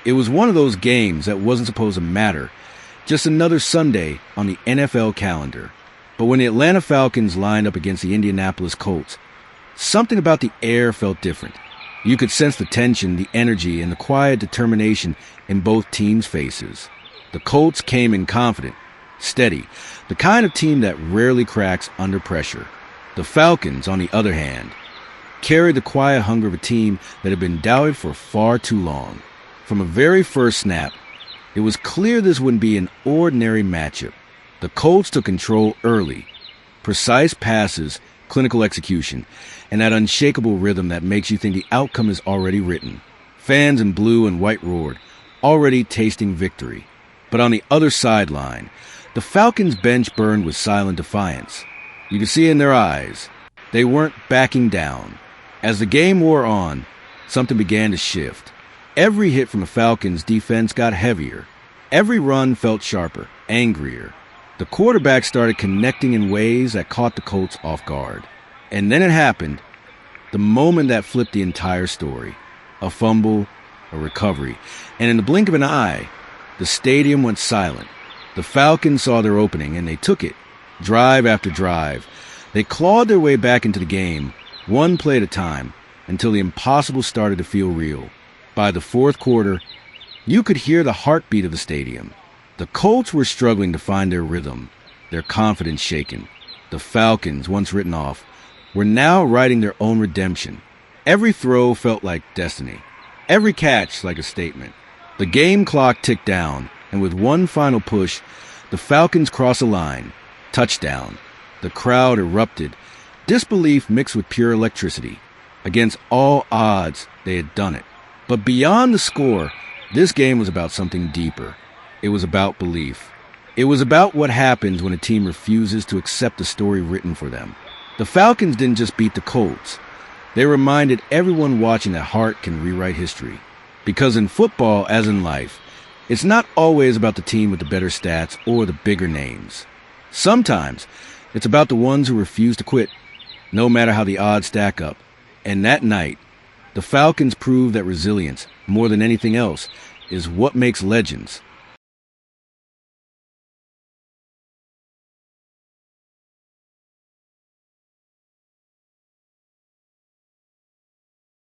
It was one of those games that wasn't supposed to matter, just another Sunday on the NFL calendar. But when the Atlanta Falcons lined up against the Indianapolis Colts, something about the air felt different. You could sense the tension, the energy, and the quiet determination in both teams' faces. The Colts came in confident, steady, the kind of team that rarely cracks under pressure. The Falcons, on the other hand, carried the quiet hunger of a team that had been doubted for far too long. From a very first snap, it was clear this wouldn't be an ordinary matchup. The Colts took control early. Precise passes, clinical execution, and that unshakable rhythm that makes you think the outcome is already written. Fans in blue and white roared, already tasting victory. But on the other sideline, the Falcons' bench burned with silent defiance. You could see it in their eyes. They weren't backing down. As the game wore on, something began to shift. Every hit from the Falcons' defense got heavier. Every run felt sharper, angrier. The quarterback started connecting in ways that caught the Colts off guard. And then it happened, the moment that flipped the entire story. A fumble, a recovery, and in the blink of an eye, the stadium went silent. The Falcons saw their opening, and they took it. Drive after drive. They clawed their way back into the game, one play at a time, until the impossible started to feel real. By the fourth quarter, you could hear the heartbeat of the stadium. The Colts were struggling to find their rhythm, their confidence shaken. The Falcons, once written off, were now writing their own redemption. Every throw felt like destiny. Every catch like a statement. The game clock ticked down, and with one final push, the Falcons crossed the line. Touchdown. The crowd erupted, disbelief mixed with pure electricity. Against all odds, they had done it. But beyond the score, this game was about something deeper. It was about belief. It was about what happens when a team refuses to accept the story written for them. The Falcons didn't just beat the Colts. They reminded everyone watching that heart can rewrite history. Because in football, as in life, it's not always about the team with the better stats or the bigger names. Sometimes, it's about the ones who refuse to quit, no matter how the odds stack up. And that night, the Falcons proved that resilience, more than anything else, is what makes legends.